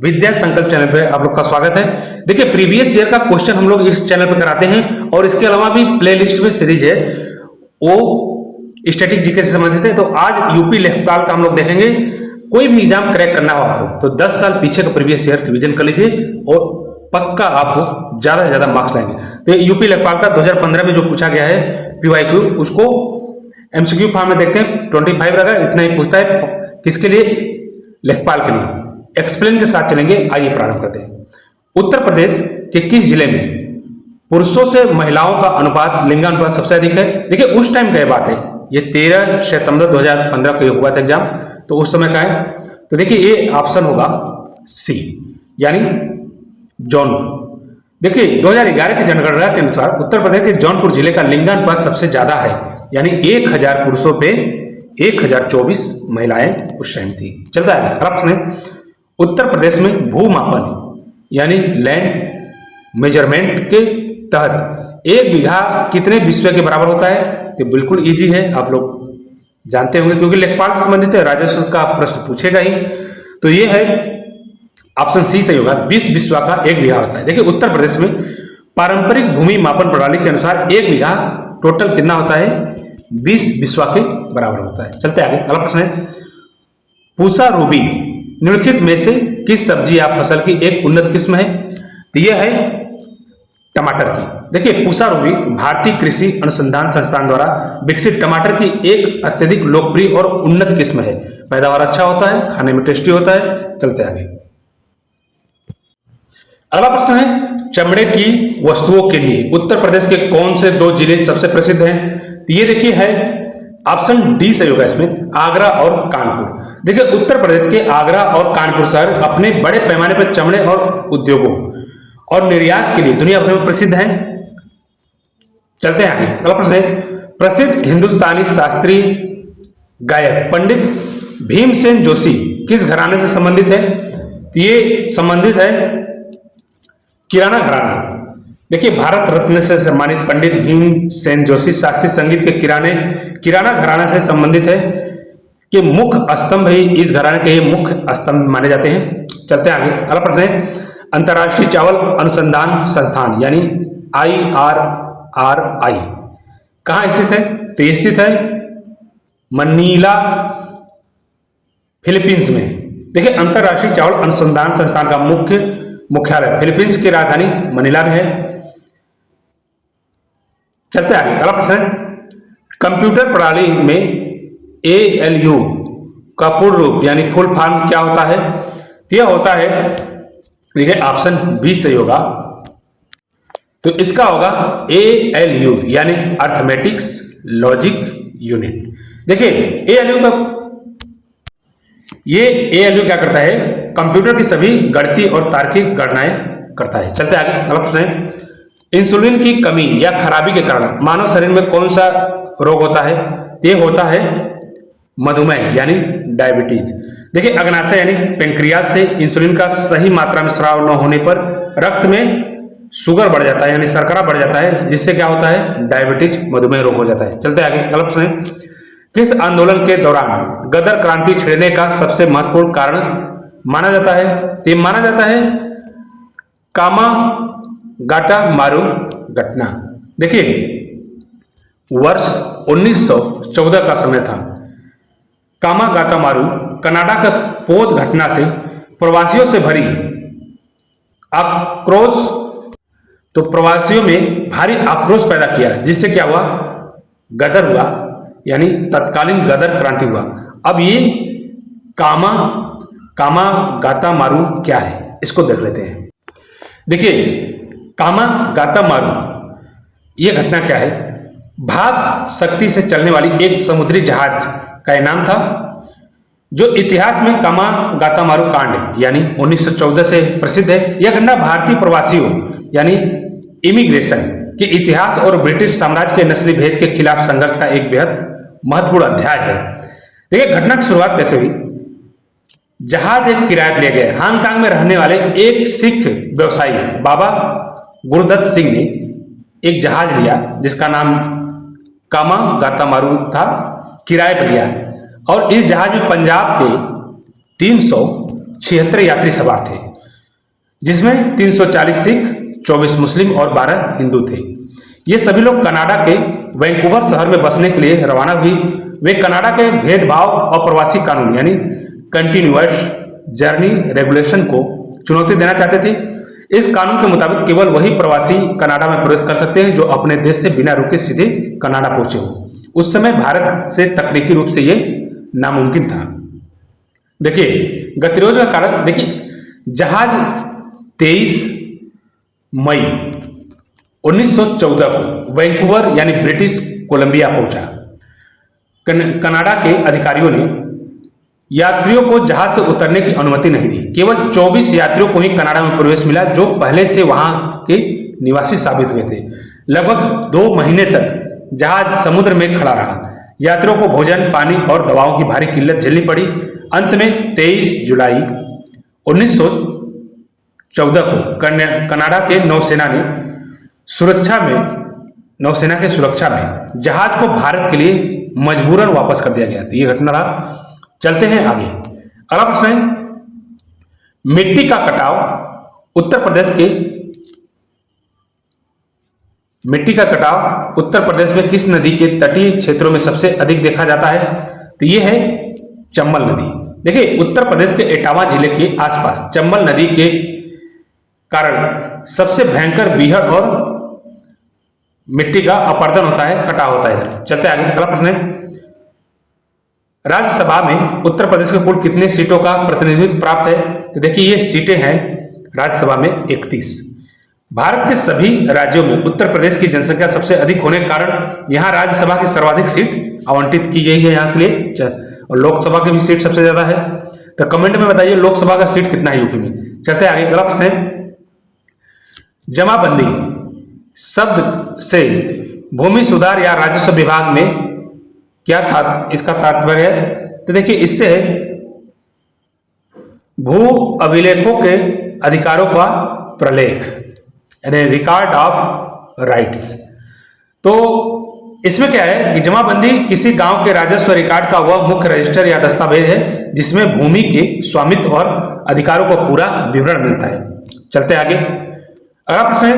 विद्या संकल्प चैनल पे आप लोग का स्वागत है। देखिए प्रीवियस ईयर का क्वेश्चन हम लोग इस चैनल पे कराते हैं और इसके अलावा भी प्लेलिस्ट में सीरीज है वो स्टैटिक जीके से संबंधित है। तो आज यूपी लेखपाल का हम लोग देखेंगे। कोई भी एग्जाम क्रैक करना हो आपको तो 10 साल पीछे का प्रीवियस ईयर रिवीजन कर लीजिए और पक्का आपको ज्यादा से ज्यादा मार्क्स लाएंगे। तो यूपी लेखपाल का 2015 में जो पूछा गया है पीवाईक्यू, उसको एमसीक्यू फॉर्म में देखते हैं। 25 रहेगा, इतना ही पूछता है। किसके लिए? लेखपाल के लिए। एक्सप्लेन के साथ चलेंगे। आइए प्रारंभ करते हैं। उत्तर प्रदेश के किस जिले में पुरुषों से महिलाओं का अनुपात, लिंगानुपात सबसे अधिक है? देखिए उस टाइम का बात है, ये 13 सितंबर 2015 को हुआ था एग्जाम, तो उस समय का है। तो देखिए ये ऑप्शन होगा सी, यानी जौनपुर। देखिए 2011 की जनगणना के अनुसार उत्तर प्रदेश के जौनपुर जिले का लिंगानुपात सबसे ज्यादा है, यानी 1000 पुरुषों पे 1024 महिलाएं उस टाइम थी। चलता है अगला प्रश्न है, उत्तर प्रदेश में भूमापन यानी लैंड मेजरमेंट के तहत 1 बीघा कितने विश्व के बराबर होता है? तो बिल्कुल इजी है, आप लोग जानते होंगे क्योंकि लेखपाल से संबंधित है, राजस्व का प्रश्न पूछेगा ही। तो ये है ऑप्शन सी सही होगा, 20 विश्व का 1 बीघा होता है। देखिए उत्तर प्रदेश में पारंपरिक भूमि मापन प्रणाली के अनुसार 1 बीघा टोटल कितना होता है? 20 विश्व के बराबर होता है। चलते आगे। अगला प्रश्न है, पूसा रूबी निम्नलिखित में से किस सब्जी या फसल की एक उन्नत किस्म है? तो यह है टमाटर की। देखिए पूसा रूबी भारतीय कृषि अनुसंधान संस्थान द्वारा विकसित टमाटर की एक अत्यधिक लोकप्रिय और उन्नत किस्म है। पैदावार अच्छा होता है, खाने में टेस्टी होता है। चलते आगे। अगला प्रश्न है, चमड़े की वस्तुओं के लिए उत्तर प्रदेश के कौन से 2 जिले सबसे प्रसिद्ध हैं? तो ये देखिए है ऑप्शन डी सही होगा इसमें, आगरा और कानपुर। देखिए उत्तर प्रदेश के आगरा और कानपुर शहर अपने बड़े पैमाने पर चमड़े और उद्योगों और निर्यात के लिए दुनिया भर में प्रसिद्ध हैं। चलते हैं आगे। अगला प्रश्न है, प्रसिद्ध हिंदुस्तानी शास्त्रीय गायक पंडित भीमसेन जोशी किस घराने से संबंधित है? तो ये संबंधित है किराना घराना। देखिए भारत रत्न से सम्मानित पंडित भीमसेन जोशी शास्त्रीय संगीत के किराना घराना से संबंधित है कि मुख्य स्तंभ ही इस घराने के ये मुख्य स्तंभ माने जाते हैं। चलते हैं आगे। अगला प्रश्न है, अंतर्राष्ट्रीय चावल अनुसंधान संस्थान यानी IRRI कहाँ स्थित है? तो ये स्थित है मनीला, फिलीपींस में। देखिए अंतर्राष्ट्रीय चावल अनुसंधान संस्थान का मुख्यालय फिलीपींस की राजधानी मनीला में है। चलते आगे। अगला प्रश्न है, कंप्यूटर प्रणाली में ALU का पूर्ण रूप यानी फुल फॉर्म क्या होता है? यह होता है, देखिए ऑप्शन बी सही होगा। तो इसका होगा ALU यानी अर्थमेटिक्स लॉजिक यूनिट। देखिए ALU क्या करता है? कंप्यूटर की सभी गणितीय और तार्किक गणनाएं करता है। चलते आगे। अगला प्रश्न है, इंसुलिन की कमी या खराबी के कारण मानव शरीर में कौन सा रोग होता है? यह होता है मधुमेह यानी डायबिटीज। देखिए अग्नाशय यानी पेंक्रियास से इंसुलिन का सही मात्रा में स्राव न होने पर रक्त में शुगर बढ़ जाता है यानी शर्करा बढ़ जाता है, जिससे क्या होता है? डायबिटीज, मधुमेह रोग हो जाता है। चलते आगे। अगला प्रश्न है, किस आंदोलन के दौरान गदर क्रांति छिड़ने का सबसे महत्वपूर्ण कारण माना जाता है? तो माना जाता है कामागाटा मारू घटना। देखिए वर्ष 1914 का समय था। कामागाटा मारू कनाडा का पोत घटना से प्रवासियों से भरी आक्रोश, तो प्रवासियों में भारी आक्रोश पैदा किया, जिससे क्या हुआ? गदर हुआ यानी तत्कालीन गदर क्रांति हुआ। अब ये कामागाटा मारू क्या है, इसको देख लेते हैं। देखिए कामागाटा मारू ये घटना क्या है? भाप शक्ति से चलने वाली एक समुद्री जहाज का नाम था, जो इतिहास में कामागाटा मारू कांड यानी 1914 से प्रसिद्ध है। यह घटना भारतीय प्रवासियों यानी इमिग्रेशन के इतिहास और ब्रिटिश साम्राज्य के नस्ली भेद के खिलाफ संघर्ष का एक बेहद महत्वपूर्ण अध्याय है। देखिए घटना की शुरुआत कैसे हुई? जहाज एक किराए पर ले गए। हांगकांग में रहने वाले एक सिख व्यवसायी बाबा गुरदत्त सिंह ने एक जहाज लिया जिसका नाम कामागाटा मारू था, किराए पर लिया, और इस जहाज में पंजाब के 376 यात्री सवार थे। जिसमें 340 सिख, 24 मुस्लिम और 12 हिंदू थे। ये सभी लोग कनाडा के वैंकूवर शहर में बसने के लिए रवाना हुई। वे कनाडा के भेदभाव और प्रवासी कानून यानी कंटिन्यूअस जर्नी रेगुलेशन को चुनौती देना चाहते थे। इस कानून के मुताबिक केवल वही प्रवासी कनाडा में प्रवेश कर सकते हैं जो अपने देश से बिना रुके सीधे कनाडा पहुंचे हो। उस समय भारत से तकनीकी रूप से यह नामुमकिन था। देखिए गतिरोध का कारण, देखिए जहाज 23 मई 1914 को वैंकूवर यानी ब्रिटिश कोलंबिया पहुंचा। कनाडा के अधिकारियों ने यात्रियों को जहाज से उतरने की अनुमति नहीं दी। केवल 24 यात्रियों को ही कनाडा में प्रवेश मिला जो पहले से वहां के निवासी साबित हुए थे। लगभग 2 महीने तक जहाज समुद्र में खड़ा रहा। यात्रियों को भोजन, पानी और दवाओं की भारी किल्लत झेलनी पड़ी। अंत में 23 जुलाई 1914 को कनाडा के नौसेना के सुरक्षा में जहाज को भारत के लिए मजबूरन वापस कर दिया गया। तो ये घटना रहा। चलते हैं आगे। अगला प्रश्न है, मिट्टी का कटाव उत्तर प्रदेश में किस नदी के तटीय क्षेत्रों में सबसे अधिक देखा जाता है? तो ये है चंबल नदी। देखिए उत्तर प्रदेश के एटावा जिले के आसपास चंबल नदी के कारण सबसे भयंकर बीहड़ और मिट्टी का अपरदन होता है, कटाव होता है इधर। चलते आगे। अगला प्रश्न है, राज्यसभा में उत्तर प्रदेश के कुल कितने सीटों का प्रतिनिधित्व प्राप्त है? तो देखिए ये सीटें हैं राज्यसभा में 31। भारत के सभी राज्यों में उत्तर प्रदेश की जनसंख्या सबसे अधिक होने के कारण यहाँ राज्यसभा की सर्वाधिक सीट आवंटित की गई है यहाँ के लिए, और लोकसभा की भी सीट सबसे ज्यादा है। तो कमेंट में बताइए लोकसभा का सीट कितना है यूपी में। चलते आगे। अगला प्रश्न है, जमाबंदी शब्द से भूमि सुधार या राजस्व विभाग में क्या इसका तात्पर्य है? तो देखिए इससे भू अभिलेखों के अधिकारों का प्रलेख यानी रिकॉर्ड ऑफ राइट्स। तो इसमें क्या है कि जमाबंदी किसी गांव के राजस्व रिकॉर्ड का वह मुख्य रजिस्टर या दस्तावेज है जिसमें भूमि के स्वामित्व और अधिकारों का पूरा विवरण मिलता है। चलते आगे। अगला प्रश्न है,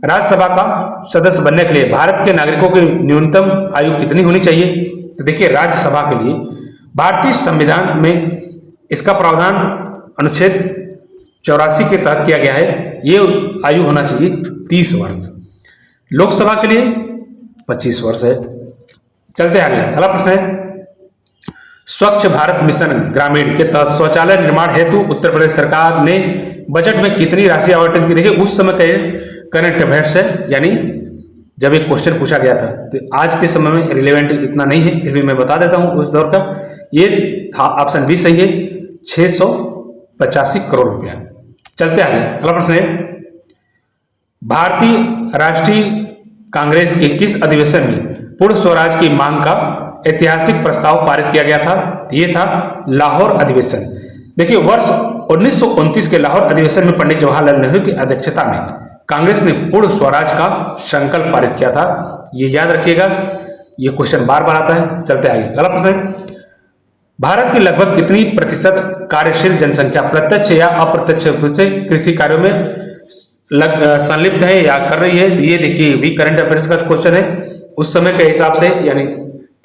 राज्यसभा का सदस्य बनने के लिए भारत के नागरिकों की न्यूनतम आयु कितनी होनी चाहिए? तो देखिए राज्यसभा के लिए भारतीय संविधान में इसका प्रावधान अनुच्छेद 84 के तहत किया गया है। ये आयु होना चाहिए 30 वर्ष। लोकसभा के लिए 25 वर्ष है। चलते आगे। अगला प्रश्न है, स्वच्छ भारत मिशन ग्रामीण के तहत शौचालय निर्माण हेतु उत्तर प्रदेश सरकार ने बजट में कितनी राशि आवंटित की? देखिए उस समय का करंट अफेयर्स है, यानी जब एक क्वेश्चन पूछा गया था। तो आज के समय में रिलेवेंट इतना नहीं है, फिर भी मैं बता देता हूं उस दौर का। ये था ऑप्शन बी सही है, 685 करोड़ रुपया। चलते आगे। अगला प्रश्न है, भारतीय राष्ट्रीय कांग्रेस के किस अधिवेशन में पूर्ण स्वराज की मांग का ऐतिहासिक प्रस्ताव पारित किया गया था? ये था लाहौर अधिवेशन। देखिए वर्ष 1929 के लाहौर अधिवेशन में पंडित जवाहरलाल नेहरू की अध्यक्षता में कांग्रेस ने पूर्ण स्वराज का संकल्प पारित किया था। ये याद रखिएगा, ये क्वेश्चन बार बार आता है। चलते आगे। अगला प्रश्न है, भारत की लगभग कितनी प्रतिशत कार्यशील जनसंख्या प्रत्यक्ष या अप्रत्यक्ष रूप से कृषि कार्यों में संलिप्त है या कर रही है? तो ये देखिए भी करंट अफेयर्स का क्वेश्चन है। उस समय के हिसाब से यानी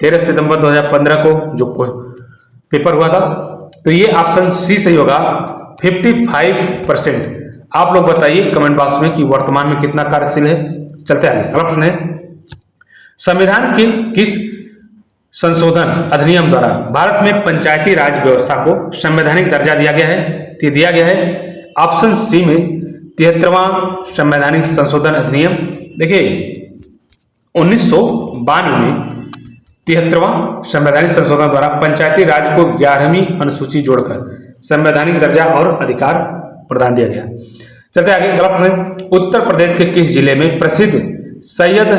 13 सितंबर 2015 को जो पेपर हुआ था, तो ये ऑप्शन सी सही होगा, 55%। आप लोग बताइए कमेंट बॉक्स में कि वर्तमान में कितना कार्यशील है। चलते आगे। अगला प्रश्न है, संविधान के किस संशोधन अधिनियम द्वारा भारत में पंचायती राज व्यवस्था को संवैधानिक दर्जा दिया गया है? तो दिया गया है ऑप्शन सी में 73वां संवैधानिक संशोधन अधिनियम। देखिए 1992 में 73वां संवैधानिक संशोधन द्वारा पंचायती राज को 11वीं अनुसूची जोड़कर संवैधानिक दर्जा और अधिकार प्रदान दिया गया। चलते आगे। अगला प्रश्न, उत्तर प्रदेश के किस जिले में प्रसिद्ध सैयद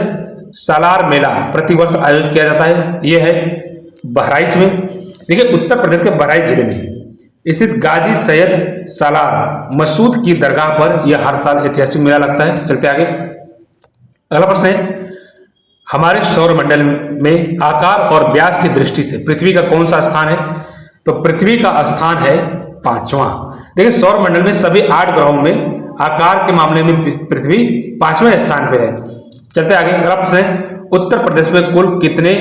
सालार मेला प्रतिवर्ष आयोजित किया जाता है? यह है बहराइच में। देखिए उत्तर प्रदेश के बहराइच जिले में स्थित गाजी सैयद सालार मसूद की दरगाह पर यह हर साल ऐतिहासिक मेला लगता है। चलते आगे। अगला प्रश्न है, हमारे सौर मंडल में आकार और व्यास की दृष्टि से पृथ्वी का कौन सा स्थान है? तो पृथ्वी का स्थान है 5वां। देखिए सौर मंडल में सभी 8 ग्रहों में आकार के मामले में पृथ्वी 5वें स्थान पे है। चलते आगे, अगला प्रश्न है, उत्तर प्रदेश में कुल कितने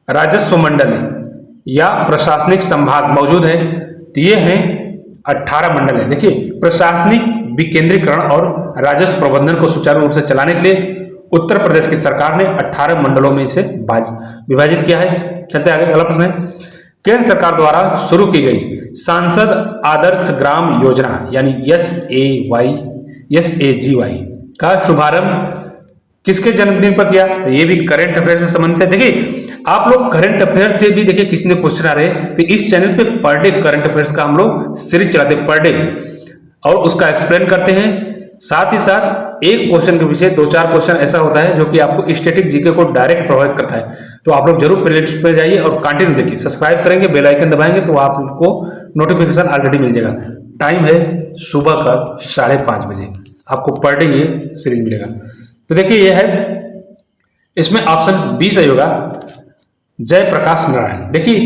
राजस्व मंडल या प्रशासनिक संभाग मौजूद है? तो ये हैं 18 मंडल है। देखिए प्रशासनिक विकेंद्रीकरण और राजस्व प्रबंधन को सुचारू रूप से चलाने के लिए उत्तर प्रदेश की सरकार ने 18 मंडलों में इसे विभाजित किया है। चलते आगे, अगला प्रश्न है, केंद्र सरकार द्वारा शुरू की गई सांसद आदर्श ग्राम योजना यानी SAGY का शुभारंभ किसके जन्मदिन पर किया? तो ये भी करंट अफेयर से संबंधित है। देखिए आप लोग करंट अफेयर से भी देखिए किसी ने क्वेश्चन आ रहे तो इस चैनल पे पर डे करंट अफेयर्स का हम लोग सीरीज चलाते हैं पर डे और उसका एक्सप्लेन करते हैं। साथ ही साथ एक क्वेश्चन के पीछे 2-4 क्वेश्चन ऐसा होता है जो कि आपको स्टैटिक जीके को डायरेक्ट प्रभावित करता है। तो आप लोग जरूर प्लेलिस्ट पे जाइए और कंटिन्यू देखिए, सब्सक्राइब करेंगे, बेल आइकन दबाएंगे तो आपको नोटिफिकेशन ऑलरेडी मिल जाएगा। टाइम है सुबह का 5:30 बजे, आपको पर डे ये सीरीज मिलेगा। तो देखिए ये है, इसमें ऑप्शन बी सही होगा, जयप्रकाश नारायण। देखिए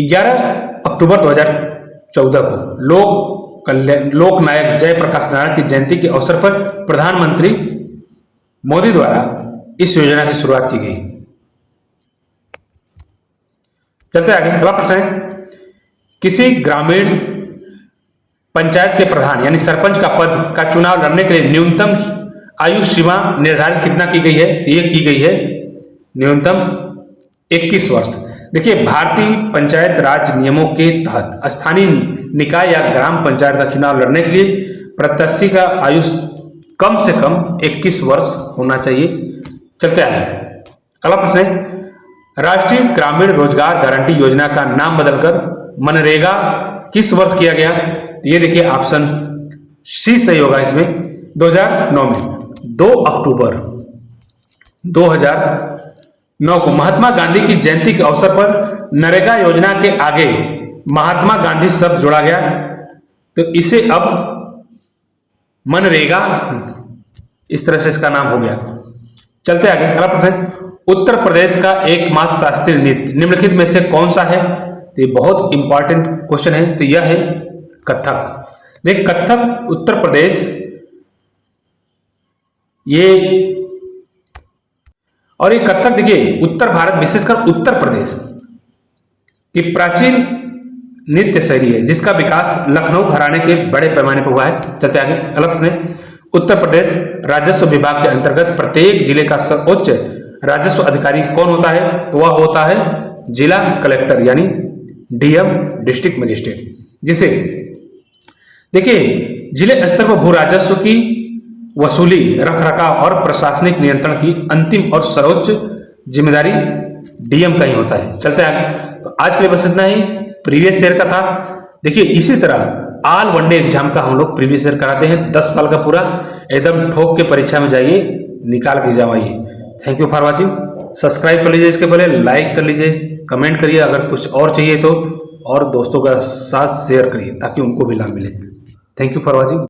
11 अक्टूबर 2014 को लोक नायक जयप्रकाश नारायण की जयंती के अवसर पर प्रधानमंत्री मोदी द्वारा इस योजना की शुरुआत की गई। चलते आगे, अगला प्रश्न है, किसी ग्रामीण पंचायत के प्रधान यानी सरपंच का पद का चुनाव लड़ने के लिए न्यूनतम आयु सीमा निर्धारित कितना की गई है? ये की गई है न्यूनतम 21 वर्ष। देखिए भारतीय पंचायत राज नियमों के तहत स्थानीय निकाय या ग्राम पंचायत का चुनाव लड़ने के लिए प्रत्याशी का आयु कम से कम 21 वर्ष होना चाहिए। चलते आगे, अगला प्रश्न है, राष्ट्रीय ग्रामीण रोजगार गारंटी योजना का नाम बदलकर मनरेगा किस वर्ष किया गया? तो ये देखिए ऑप्शन सी सही होगा इसमें, 2009 में 2 अक्टूबर 2009 को महात्मा गांधी की जयंती के अवसर पर नरेगा योजना के आगे महात्मा गांधी शब्द जोड़ा गया, तो इसे अब मनरेगा इस तरह से इसका नाम हो गया। चलते आगे, अगला प्रश्न, उत्तर प्रदेश का एकमात्र शास्त्रीय नृत्य निम्नलिखित में से कौन सा है? तो ये बहुत इंपॉर्टेंट क्वेश्चन है, तो यह है कथक। देख कथक उत्तर प्रदेश ये कथक देखिए उत्तर भारत विशेषकर उत्तर प्रदेश की प्राचीन नृत्य शैली है जिसका विकास लखनऊ घराने के बड़े पैमाने पर हुआ है। चलते आगे, अगला प्रश्न है, उत्तर प्रदेश राजस्व विभाग के अंतर्गत प्रत्येक जिले का सर्वोच्च राजस्व अधिकारी कौन होता है? तो वह होता है जिला कलेक्टर यानी डीएम, डिस्ट्रिक्ट मजिस्ट्रेट। जिसे देखिए जिले स्तर पर भू राजस्व की वसूली, रखरखाव और प्रशासनिक नियंत्रण की अंतिम और सर्वोच्च जिम्मेदारी डीएम का ही होता है। चलते आगे, तो आज के लिए बस इतना ही, प्रीवियस ईयर का था। देखिए इसी तरह ऑल वनडे एग्जाम का हम लोग प्रीवियस ईयर कराते हैं, 10 साल का पूरा, एकदम ठोक के परीक्षा में जाइए, निकाल के एग्जाम आइए। Thank you for watching. Subscribe कर लीजिए, इसके पहले लाइक कर लीजिए, कमेंट करिए, अगर कुछ और चाहिए तो और दोस्तों का साथ शेयर करिए ताकि उनको भी लाभ मिले। Thank you for watching.